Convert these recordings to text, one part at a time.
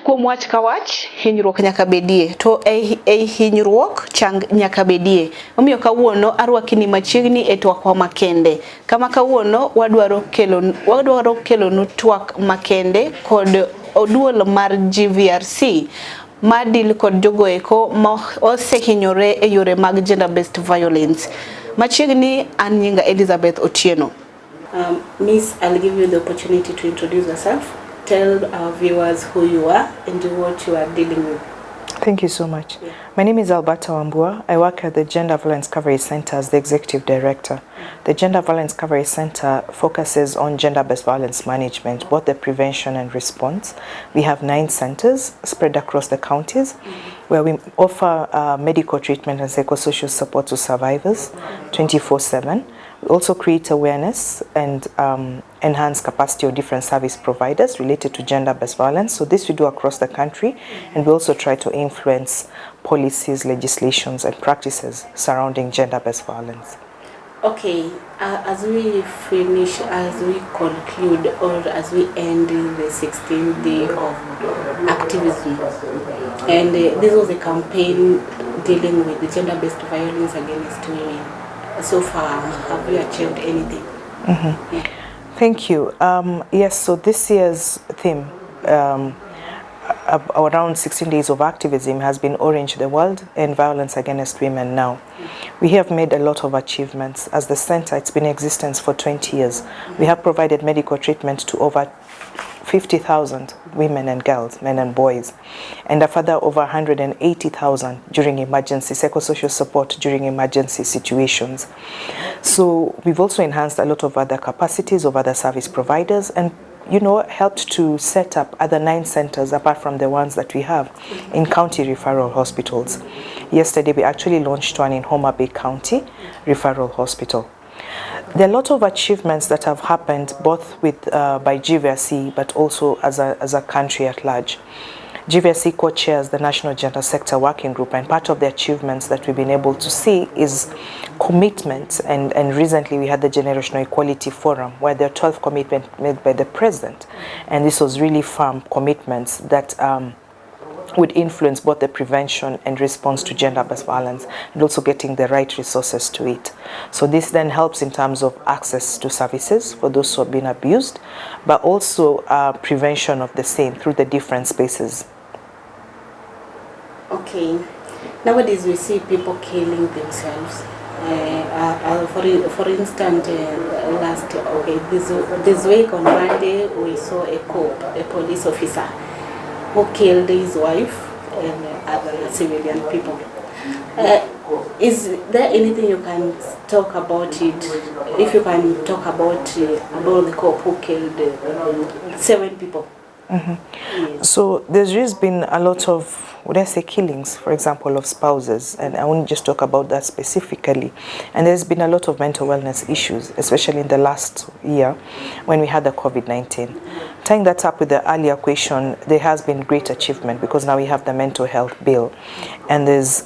kuom wach ka wach hinyruok nyaka bedie to ei hinyruok chang nyaka bedie. Omiyo kawuono arwakini machiegni e Twak Makende. Kama kawuono wadwaro kelonu Twak Makende kod oduol mar GVRC madil kod jogoeko ma osehinyore e yore mag gender based violence. Machiegni an nyinga Elizabeth Otieno. Miss, I'll give you the opportunity to introduce yourself. Tell our viewers who you are and what you are dealing with. Thank you so much. Yeah. My name is Alberta Wambua. I work at the Gender Violence Coverage Center as the Executive Director. The Gender Violence Coverage Center focuses on gender-based violence management, both the prevention and response. We have 9 centers spread across the counties where we offer medical treatment and psychosocial support to survivors 24/7. We also create awareness and enhance capacity of different service providers related to gender-based violence. So this we do across the country, and we also try to influence policies, legislations, and practices surrounding gender-based violence. Okay, as we finish, as we conclude, or as we end the 16th day of activism, and this was a campaign dealing with the gender-based violence against women. So far, have you achieved anything? Yeah. Thank you. Yes, so this year's theme, around 16 days of activism, has been Orange the World and Violence Against Women Now. We have made a lot of achievements. As the center, it's been in existence for 20 years. We have provided medical treatment to over 50,000 women and girls, men and boys, and a further over 180,000 during emergency, psychosocial support during emergency situations. So we've also enhanced a lot of other capacities of other service providers and, you know, helped to set up other 9 centers apart from the ones that we have in county referral hospitals. Yesterday, we actually launched one in Homa Bay County Referral Hospital. There are a lot of achievements that have happened both with by GVRC but also as a country at large. GVRC co-chairs the National Gender Sector Working Group, and part of the achievements that we've been able to see is commitment, and recently we had the Generational Equality Forum where there are 12 commitments made by the President, and this was really firm commitments that would influence both the prevention and response to gender-based violence, and also getting the right resources to it. So this then helps in terms of access to services for those who have been abused, but also prevention of the same through the different spaces. Okay, nowadays we see people killing themselves. For instance, this week on Monday we saw a police officer who killed his wife and other civilian people. Is there anything you can talk about it? If you can talk about the cop who killed 7 people. Yes. So there's been a lot of, would I say, killings, for example, of spouses, and I won't just talk about that specifically. And there's been a lot of mental wellness issues, especially in the last year when we had the COVID-19. Tying that up with the earlier question, there has been great achievement because now we have the mental health bill, and there's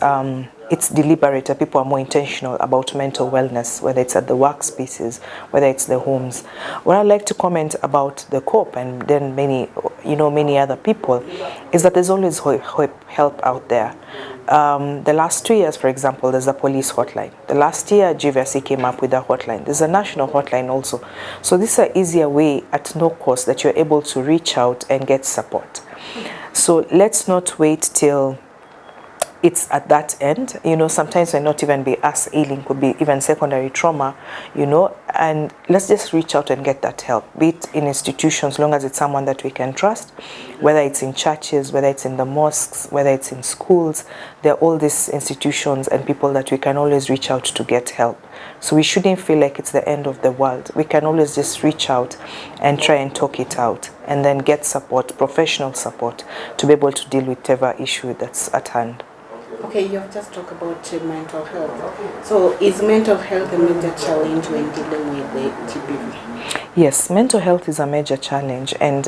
it's deliberate. People are more intentional about mental wellness, whether it's at the workspaces, whether it's the homes. What I'd like to comment about the COP and then many other people is that there's always help out there. The last 2 years, for example, there's a police hotline. The last year, GVRC came up with a hotline. There's a national hotline also. So this is an easier way at no cost that you're able to reach out and get support. So let's not wait till it's at that end. You know, sometimes may not even be us ailing, could be even secondary trauma, you know, and let's just reach out and get that help, be it in institutions, long as it's someone that we can trust, whether it's in churches, whether it's in the mosques, whether it's in schools. There are all these institutions and people that we can always reach out to get help. So we shouldn't feel like it's the end of the world. We can always just reach out and try and talk it out and then get support, professional support, to be able to deal with whatever issue that's at hand. Okay, you have just talked about mental health. So is mental health a major challenge when dealing with the GBV? Yes, mental health is a major challenge, and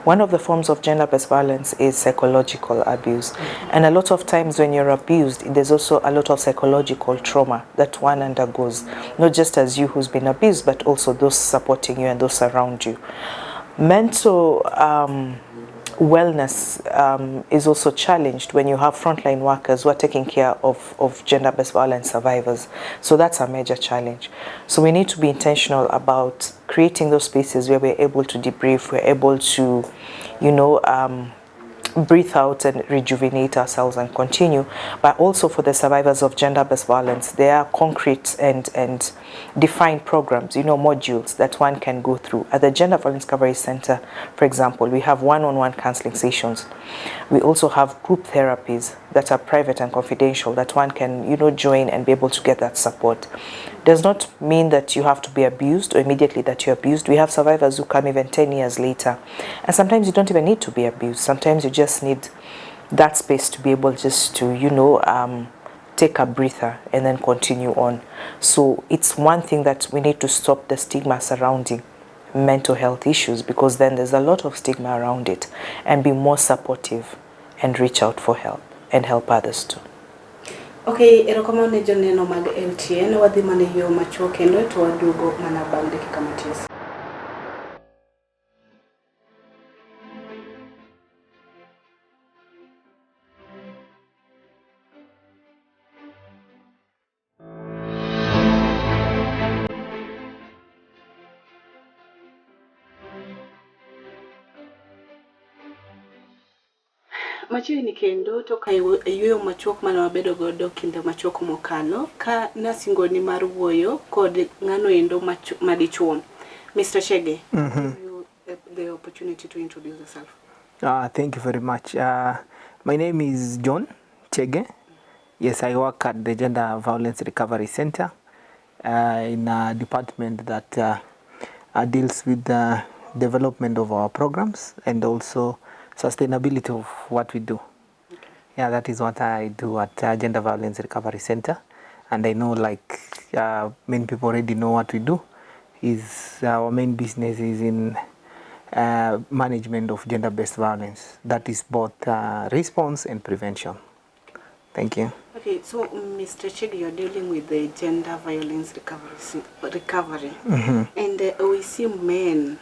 one of the forms of gender-based violence is psychological abuse. And a lot of times when you're abused, there's also a lot of psychological trauma that one undergoes, not just as you who's been abused, but also those supporting you and those around you. Mental wellness is also challenged when you have frontline workers who are taking care of gender-based violence survivors. So that's a major challenge. So we need to be intentional about creating those spaces where we're able to debrief, we're able to, you know, breathe out and rejuvenate ourselves and continue. But also for the survivors of gender-based violence, there are concrete and defined programs, you know, modules that one can go through. At the Gender Violence Coverage Center, for example, we have one-on-one counseling sessions. We also have group therapies that are private and confidential that one can, you know, join and be able to get that support. Does not mean that you have to be abused or immediately that you're abused. We have survivors who come even 10 years later. And sometimes you don't even need to be abused. Sometimes you just need that space to be able just to, you know, take a breather and then continue on. So it's one thing that we need to stop the stigma surrounding mental health issues, because then there's a lot of stigma around it, and be more supportive and reach out for help and help others too. Okay, erokamane joneno mag LTN wadhi mane yo machuok kendo to waduogo mana bang' dakika matis. Machiegni kendo to ka yueyo machuok mane wabedo godo kinde machuok mokalo ka nasingoni mar wuoyo kod ng'ano endo madichuo. Mr. Chege, give you the opportunity to introduce yourself. Thank you very much. My name is John Chege. Yes, I work at the Gender Violence Recovery Center in a department that deals with the development of our programs and also sustainability of what we do. Okay. Yeah, that is what I do at Gender Violence Recovery Center. And I know, like many people already know what we do. Is our main business is in management of gender-based violence. That is both response and prevention. Thank you. Okay, so Mr. Chege, you're dealing with the gender violence recovery. And we see men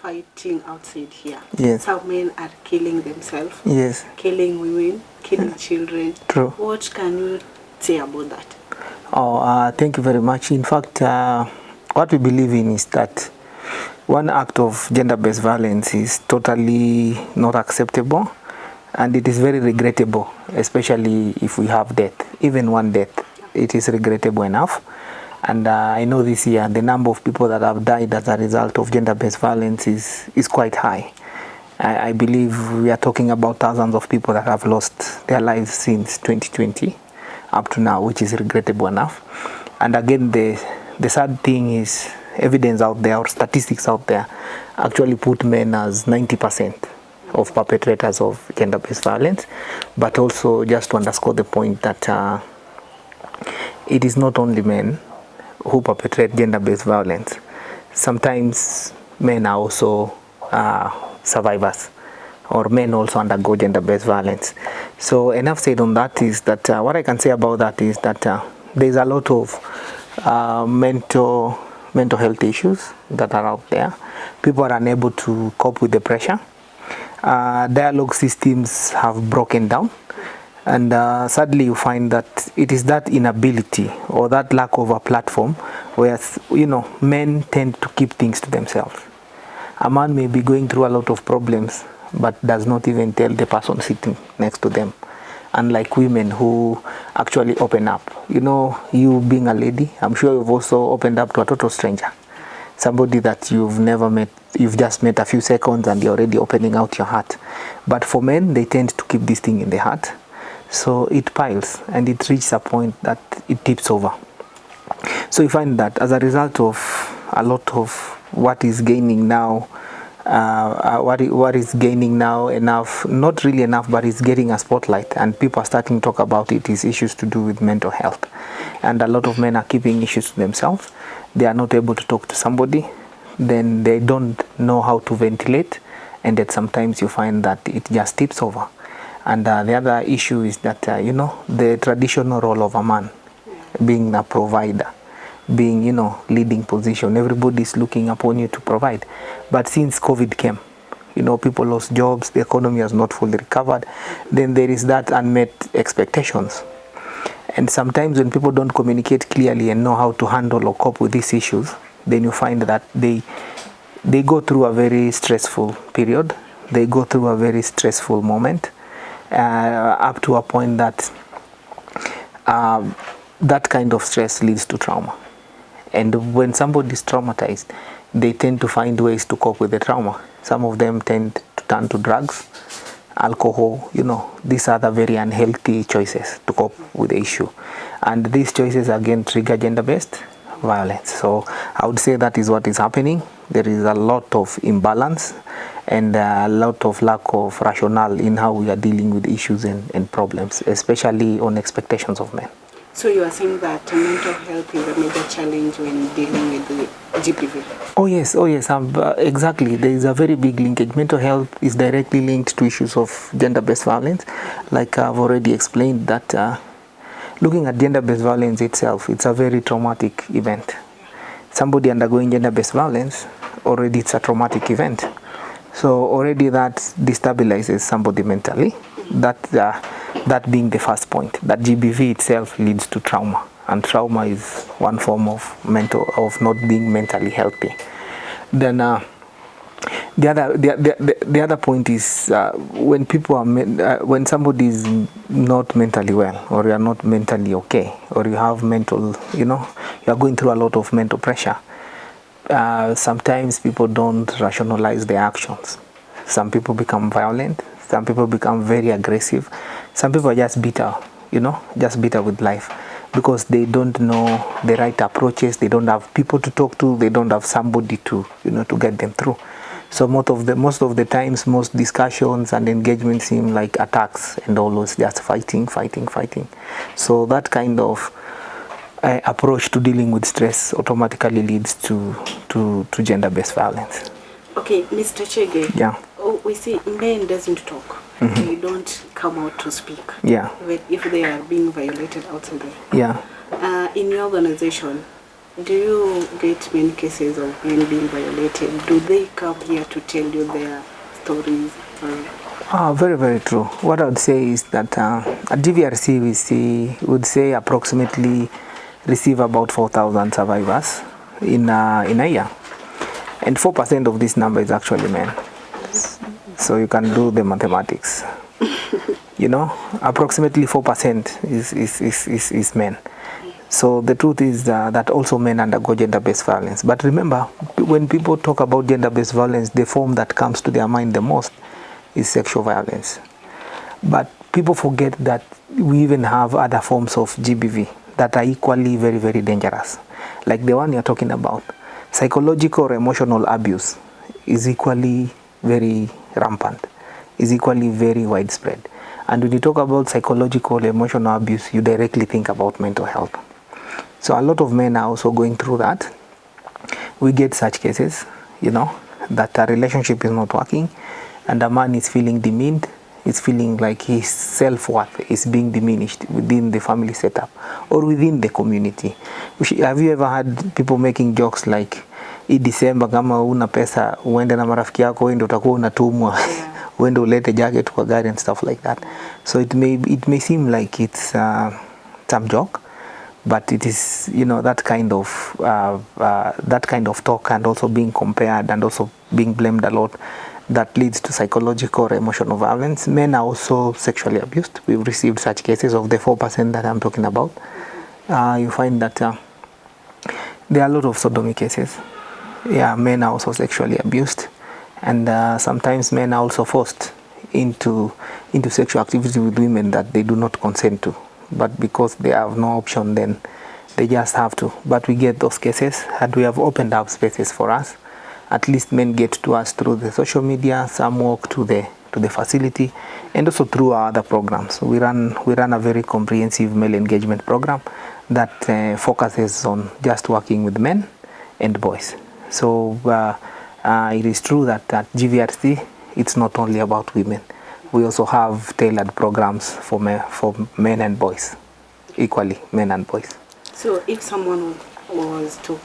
fighting outside here. Yes. How men are killing themselves. Yes. Killing women, killing children. True. What can you say about that? Thank you very much. In fact, what we believe in is that one act of gender-based violence is totally not acceptable, and it is very regrettable, especially if we have death. Even one death, it is regrettable enough. And I know this year the number of people that have died as a result of gender-based violence is quite high. I believe we are talking about thousands of people that have lost their lives since 2020 up to now, which is regrettable enough. And again, the sad thing is evidence out there or statistics out there actually put men as 90% of perpetrators of gender-based violence. But also just to underscore the point that it is not only men who perpetrate gender-based violence. Sometimes men are also survivors, or men also undergo gender-based violence. So enough said on that is that what I can say about that is that there's a lot of mental health issues that are out there. People are unable to cope with the pressure. Dialogue systems have broken down. And sadly, you find that it is that inability or that lack of a platform where, you know, men tend to keep things to themselves. A man may be going through a lot of problems, but does not even tell the person sitting next to them. Unlike women who actually open up. You know, you being a lady, I'm sure you've also opened up to a total stranger. Somebody that you've never met, you've just met a few seconds and you're already opening out your heart. But for men, they tend to keep this thing in their heart. So it piles and it reaches a point that it tips over. So you find that as a result of a lot of what is gaining now, what is gaining now enough, not really enough, but it's getting a spotlight and people are starting to talk about it, is issues to do with mental health. And a lot of men are keeping issues to themselves. They are not able to talk to somebody. Then they don't know how to ventilate. And that sometimes you find that it just tips over. And the other issue is that, you know, the traditional role of a man, being a provider, being, you know, leading position, everybody is looking upon you to provide. But since COVID came, You know, people lost jobs, the economy has not fully recovered. Then there is that unmet expectations. And sometimes when people don't communicate clearly and know how to handle or cope with these issues, then you find that they go through a very stressful period. They go through a very stressful moment, up to a point that that kind of stress leads to trauma. And when somebody is traumatized, they tend to find ways to cope with the trauma. Some of them tend to turn to drugs, alcohol, you know. These are the very unhealthy choices to cope with the issue. And these choices again trigger gender-based violence. So I would say that is what is happening. There is a lot of imbalance and a lot of lack of rationale in how we are dealing with issues and problems, especially on expectations of men. So you are saying that mental health is a major challenge when dealing with the GBV? Oh yes, exactly. There is a very big linkage. Mental health is directly linked to issues of gender-based violence. Like I've already explained that looking at gender-based violence itself, it's a very traumatic event. Somebody undergoing gender-based violence, already it's a traumatic event. So already that destabilizes somebody mentally. That being the first point, that GBV itself leads to trauma, and trauma is one form of not being mentally healthy. Then the other point is when people are when somebody is not mentally well, or you are not mentally okay, or you have mental, you are going through a lot of mental pressure. Sometimes people don't rationalize their actions. Some people become violent. Some people become very aggressive. Some people are just bitter, just bitter with life, because they don't know the right approaches. They don't have people to talk to. They don't have somebody to, to get them through. So most of the times, most discussions and engagements seem like attacks and always just fighting. So that kind of approach to dealing with stress automatically leads to gender-based violence. Okay, Mr. Chege. Yeah. We see men doesn't talk. Mm-hmm. They don't come out to speak. Yeah. If they are being violated outside there. Yeah. In your organization, do you get many cases of men being violated? Do they come here to tell you their stories? Very, very true. What I would say is that at GVRC we would say approximately receive about 4,000 survivors in a year. And 4% of this number is actually men. So you can do the mathematics. Approximately 4% is men. So the truth is that also men undergo gender-based violence. But remember, when people talk about gender-based violence, the form that comes to their mind the most is sexual violence. But people forget that we even have other forms of GBV that are equally very, very dangerous. Like the one you're talking about. Psychological or emotional abuse is equally very rampant, is equally very widespread. And when you talk about psychological, emotional abuse, you directly think about mental health. So a lot of men are also going through that. We get such cases, that a relationship is not working and a man is feeling demeaned, is feeling like his self-worth is being diminished within the family setup or within the community. Have you ever had people making jokes like, hii December kama una pesa uende na marafiki yako uende utakuwa unatumwa uende ulete jacket kwa gari and stuff like that. So it may seem like it's some joke, but it is that kind of talk and also being compared and also being blamed a lot that leads to psychological or emotional violence. Men are also sexually abused. We've received such cases of the 4% that I'm talking about. You find that there are a lot of sodomy cases. Yeah, men are also sexually abused, and sometimes men are also forced into sexual activity with women that they do not consent to, but because they have no option, then they just have to. But we get those cases, and we have opened up spaces for us. At least men get to us through the social media. Some walk to the facility, and also through our other programs. We run a very comprehensive male engagement program that focuses on just working with men and boys. So it is true that at GVRC it's not only about women. We also have tailored programs for men and boys, equally men and boys. So if someone was to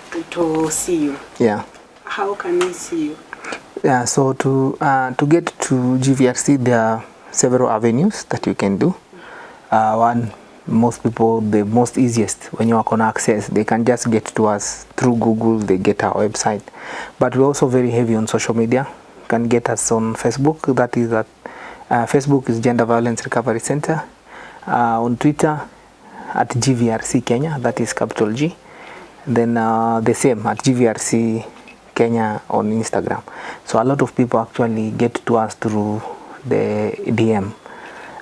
see you, yeah, how can he see you? Yeah, so to get to GVRC, there are several avenues that you can do. One, most people, the most easiest, when you are on access, they can just get to us through Google, they get our website. But we're also very heavy on social media. You can get us on Facebook, that is at Facebook is Gender Violence Recovery Center. On Twitter at GVRC Kenya, that is capital G. Then the same at GVRC Kenya on Instagram. So a lot of people actually get to us through the DM.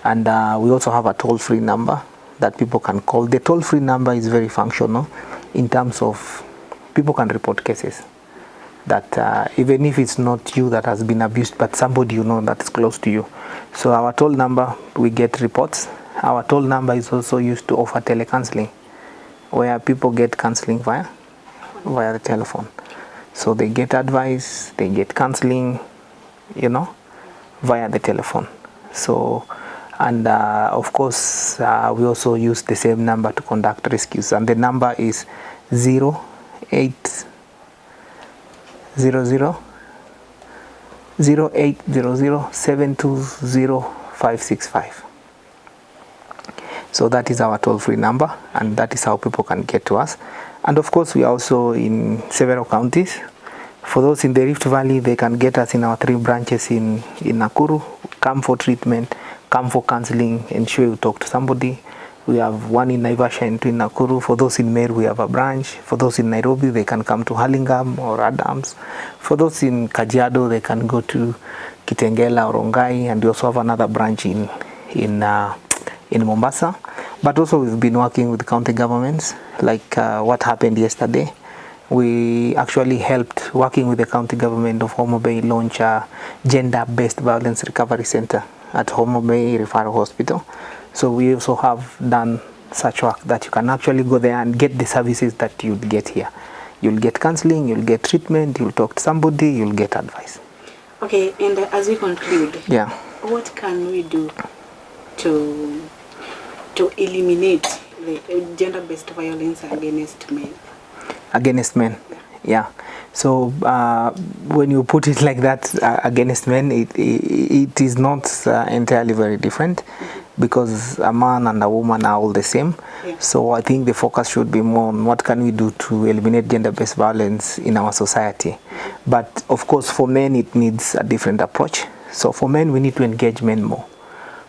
And we also have a toll-free number that people can call. The toll-free number is very functional in terms of people can report cases that even if it's not you that has been abused, but somebody you know that is close to you. So our toll number, we get reports. Our toll number is also used to offer telecounseling, where people get counseling via the telephone. So they get advice, they get counseling, you know, via the telephone. So, and of course, we also use the same number to conduct rescues, and the number is 0800 720 So that is our toll-free number, and that is how people can get to us. And of course, we are also in several counties. For those in the Rift Valley, they can get us in our 3 branches in Nakuru. Come for treatment, come for counseling, ensure you talk to somebody. We have one in Naivasha and 2 in Nakuru. For those in Meru, we have a branch. For those in Nairobi, they can come to Hurlingham or Adams. For those in Kajiado, they can go to Kitengela or Rongai, and we also have another branch in Mombasa. But also we've been working with county governments, like what happened yesterday. We actually helped, working with the county government of Homa Bay, launch a gender-based violence recovery center at Homa Bay Referral Hospital. So we also have done such work that you can actually go there and get the services that you'd get here. You'll get counseling, you'll get treatment, you'll talk to somebody, you'll get advice. Okay, and as we conclude, yeah, what can we do to eliminate the gender-based violence against men? Against men, yeah. So when you put it like that, against men, it is not entirely very different, because a man and a woman are all the same. Yeah. So I think the focus should be more on what can we do to eliminate gender-based violence in our society. But of course, for men, it needs a different approach. So for men, we need to engage men more.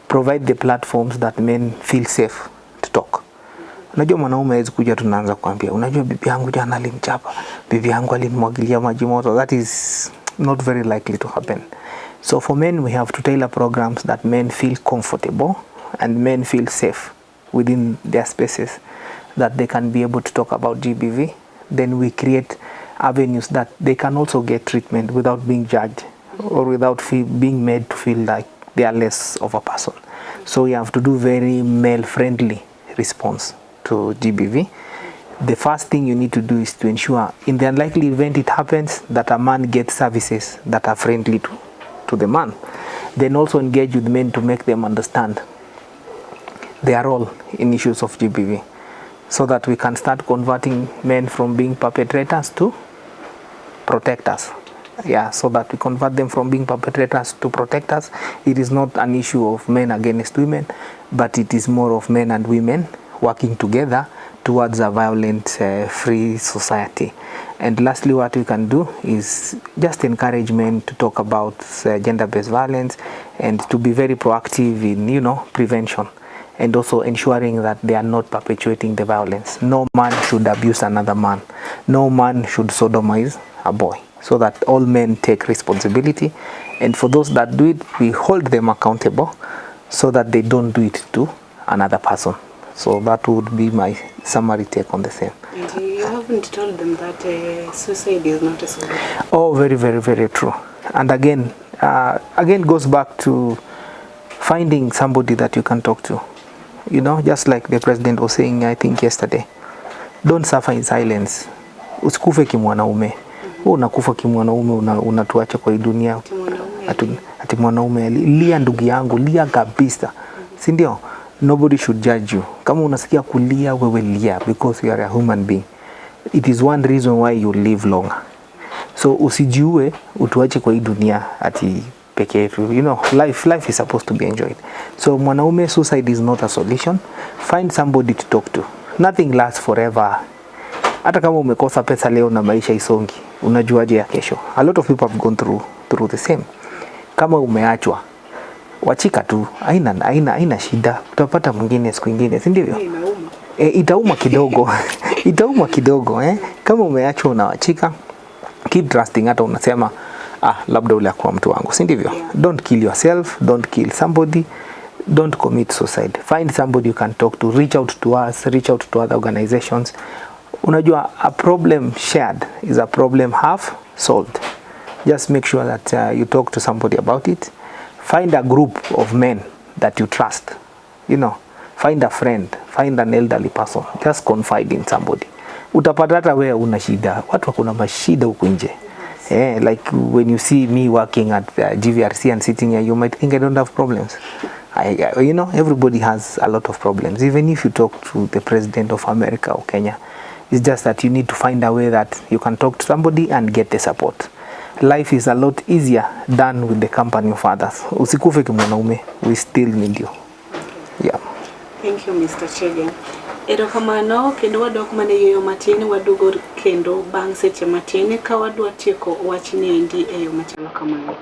Provide the platforms that men feel safe to talk. Unajua mwanaume hawezi kuja tunaanza kuambia, unajua bibi yangu jana alimchapa, bibi yangu alimwagilia maji moto. That is not very likely to happen. So for men, we have to tailor programs that men feel comfortable and men feel safe within their spaces, that they can be able to talk about GBV. Then we create avenues that they can also get treatment without being judged or without being made to feel like they are less of a person. So we have to do very male-friendly response to GBV. The first thing you need to do is to ensure, in the unlikely event it happens, that a man gets services that are friendly to the man. Then also engage with men to make them understand their role in issues of GBV, so that we can start converting men from being perpetrators to protectors. Yeah, so that we convert them from being perpetrators to protectors. It is not an issue of men against women, but it is more of men and women working together towards a violent, free society. And lastly, what we can do is just encourage men to talk about gender-based violence and to be very proactive in, prevention, and also ensuring that they are not perpetuating the violence. No man should abuse another man. No man should sodomize a boy. So that all men take responsibility, and for those that do it, we hold them accountable so that they don't do it to another person. So that would be my summary take on the same. And you haven't told them that suicide is not a solution. Oh, very, very, very true. And again goes back to finding somebody that you can talk to. Just like the president was saying, I think yesterday, don't suffer in silence. Usikufe kimwanaume. Unakufa kimwanaume, unatuacha kwa hii dunia. Ati mwanaume, lia ndugu yangu, lia kabisa. Si ndio? Nobody should judge you. Kama unasikia kulia, wewe lia, because you are a human being. It is one reason why you live longer. So usijiue utuache kwa hii dunia ati peke yetu. You know, life is supposed to be enjoyed. So mwanaume, suicide is not a solution. Find somebody to talk to. Nothing lasts forever. Hata kama umekosa pesa leo na maisha isongi, unajuaje ya kesho? A lot of people have gone through the same. Kama umeachwa, wachika tu, haina shida. Utapata mwingine siku nyingine, si ndivyo? Itauma kidogo. Itauma kidogo, Kama umeachwa unawachika, keep trusting. Hata unasema labda ule akuwa mtu wangu, si ndivyo? Don't kill yourself, don't kill somebody, don't commit suicide. Find somebody you can talk to, reach out to us, reach out to other organizations. Unajua, a problem shared is a problem half solved. Just make sure that you talk to somebody about it. Find a group of men that you trust. You know, find a friend, find an elderly person. Just confide in somebody. Utapata hata wewe una shida. Watu wakuna mashida huku nje. Like when you see me working at GVRC and sitting here, you might think I don't have problems. You know, everybody has a lot of problems. Even if you talk to the president of America or Kenya, it's just that you need to find a way that you can talk to somebody and get the support. Life is a lot easier done with the company of others. Usikufe kimwanaume, we still need you. Yeah. Thank you, Mr. Chege. Erokamano kendo wadok mane yoyo matini wadugo kendo bang' seche matini ka wadwa tieko wachni endi e yo machalo kamano.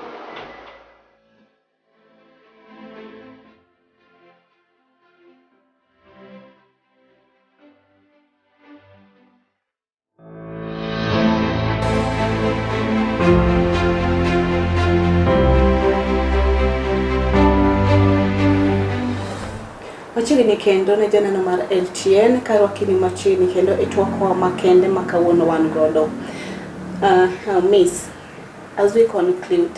Machini kendo ne janano mar LTN karo kini machini kendo Twak Makende makawuono wan godo. Miss, as we conclude,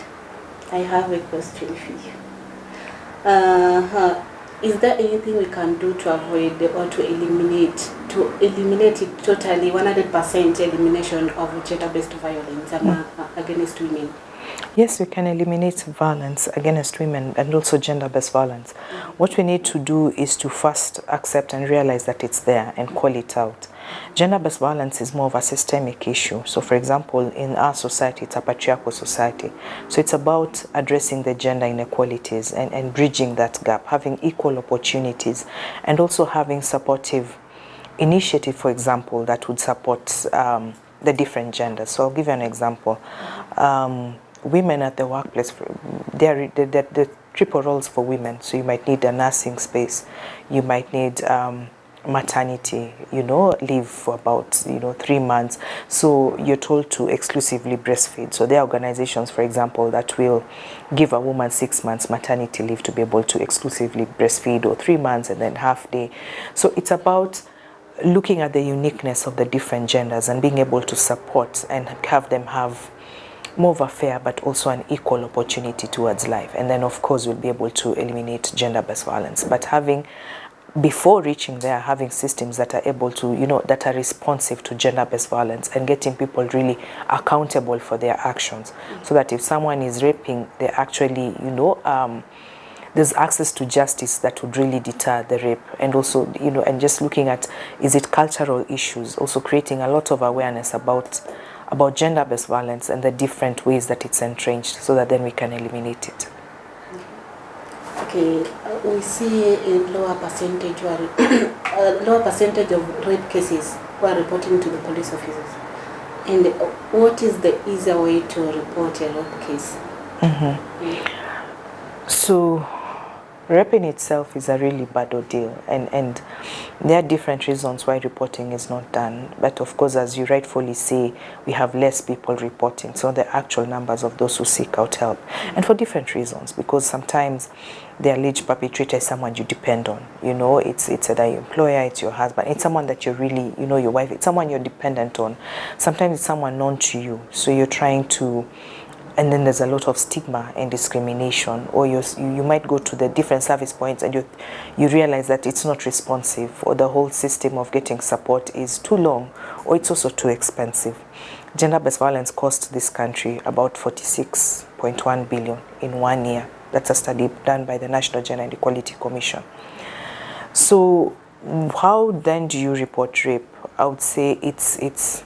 I have a question for you. Is there anything we can do to avoid or to eliminate it totally, 100% elimination of gender-based violence against women? Yes, we can eliminate violence against women and also gender-based violence. What we need to do is to first accept and realize that it's there and call it out. Gender-based violence is more of a systemic issue. So for example, in our society, it's a patriarchal society. So it's about addressing the gender inequalities and bridging that gap, having equal opportunities, and also having supportive initiative, for example, that would support the different genders. So I'll give you an example. Women at the workplace, the triple roles for women. So you might need a nursing space, you might need maternity, leave for about 3 months. So you're told to exclusively breastfeed. So there are organizations, for example, that will give a woman 6 months maternity leave to be able to exclusively breastfeed, or 3 months and then half day. So it's about looking at the uniqueness of the different genders and being able to support and have them have more of a fair but also an equal opportunity towards life. And then of course we'll be able to eliminate gender-based violence. But before reaching there, having systems that are able to, that are responsive to gender-based violence and getting people really accountable for their actions. So that if someone is raping, they actually, there's access to justice that would really deter the rape. And also, and just looking at, is it cultural issues, also creating a lot of awareness about gender-based violence and the different ways that it's entrenched, so that then we can eliminate it. Okay, we see a lower percentage of rape cases who are reporting to the police officers. And what is the easier way to report a rape case? So rape in itself is a really bad ordeal, and there are different reasons why reporting is not done. But of course, as you rightfully say, we have less people reporting, so the actual numbers of those who seek out help, and for different reasons, because sometimes the alleged perpetrator is someone you depend on. It's either your employer, it's your husband, it's someone that you're really, your wife, it's someone you're dependent on. Sometimes it's someone known to you, so you're trying to. And then there's a lot of stigma and discrimination, or you might go to the different service points and you realize that it's not responsive, or the whole system of getting support is too long, or it's also too expensive. Gender-based violence cost this country about 46.1 billion in 1 year. That's a study done by the National Gender and Equality Commission. So how then do you report rape? I would say it's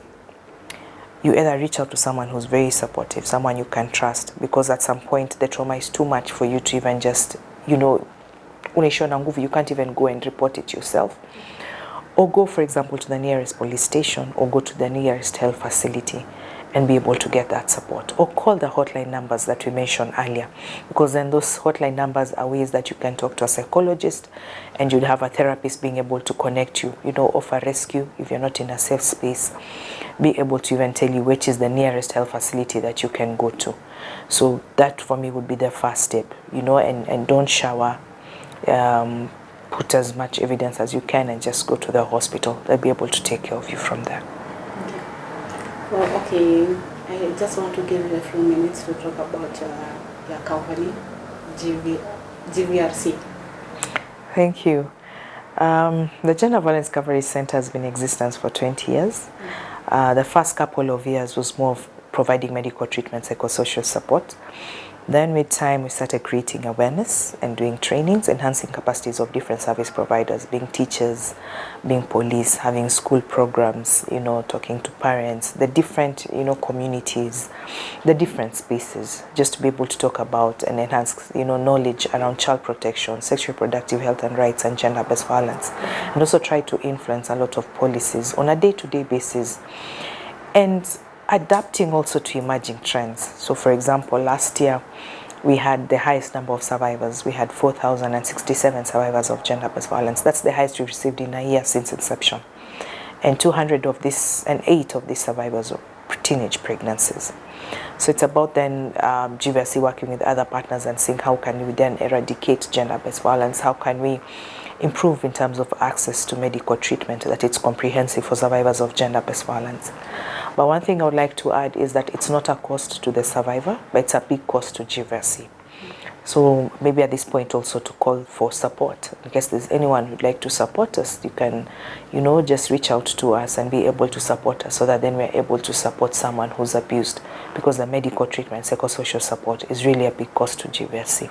you either reach out to someone who's very supportive, someone you can trust, because at some point the trauma is too much for you to even just, you know, you can't even go and report it yourself. Or go, for example, to the nearest police station, or go to the nearest health facility and be able to get that support. Or call the hotline numbers that we mentioned earlier, because then those hotline numbers are ways that you can talk to a psychologist, and you'd have a therapist being able to connect you, you know, offer rescue if you're not in a safe space, be able to even tell you which is the nearest health facility that you can go to. So that for me would be the first step, you know, and don't shower. Put as much evidence as you can and just go to the hospital. They'll be able to take care of you from there. Okay. Well, okay, I just want to give you a few minutes to talk about your company, GVRC. Thank you. The Gender Violence Recovery Center has been in existence for 20 years. The first couple of years was more of providing medical treatment, psychosocial support. Then with time, we started creating awareness and doing trainings, enhancing capacities of different service providers, being teachers, being police, having school programs, you know, talking to parents, the different, you know, communities, the different spaces, just to be able to talk about and enhance, you know, knowledge around child protection, sexual reproductive health and rights, and gender-based violence, and also try to influence a lot of policies on a day-to-day basis. And adapting also to emerging trends. So for example, last year we had the highest number of survivors. We had 4,067 survivors of gender-based violence. That's the highest we've received in a year since inception. And 208 of these survivors were teenage pregnancies. So it's about then GVRC working with other partners and seeing how can we then eradicate gender-based violence, how can we improve in terms of access to medical treatment, that it's comprehensive for survivors of gender-based violence. But one thing I would like to add is that it's not a cost to the survivor, but it's a big cost to GVRC. So maybe at this point also to call for support. In case there's anyone who'd like to support us, you can, you know, just reach out to us and be able to support us, so that then we're able to support someone who's abused, because the medical treatment, psychosocial support is really a big cost to GVRC.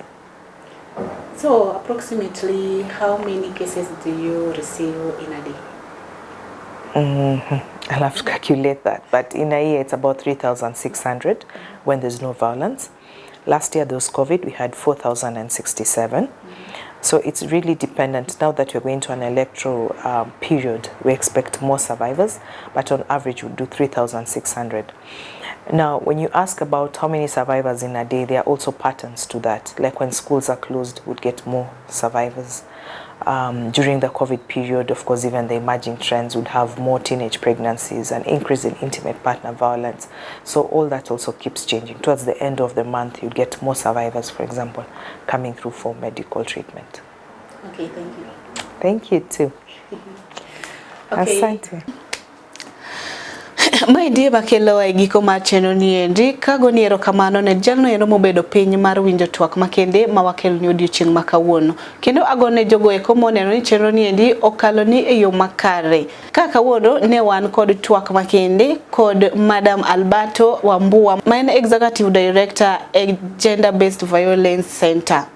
So approximately how many cases do you receive in a day? I'll have to calculate that, but in a year it's about 3,600 when there's no violence. Last year there was COVID, we had 4,067. So it's really dependent. Now that we're going to an electoral period, we expect more survivors, but on average we'll do 3,600. Now, when you ask about how many survivors in a day, there are also patterns to that. Like when schools are closed, we'd get more survivors. During the COVID period, of course, even the emerging trends would have more teenage pregnancies, an increase in intimate partner violence. So all that also keeps changing. Towards the end of the month, you'd get more survivors, for example, coming through for medical treatment. Okay, thank you. Thank you too. Okay. Asante. Maidie bakelo e giko mar cheno niendi kago ni erokamano ne jalno eno mobedo piny mar winjo twak makende ma wakel ni odiochieng' makawuono. Kendo agone jogo eko moneno ni cheno niendi okalo ni e yo makare. Ka kawuono ne wan kod Twak Makende kod Madam Alberto Wambua, ma en Executive Director e Gender Based Violence Center.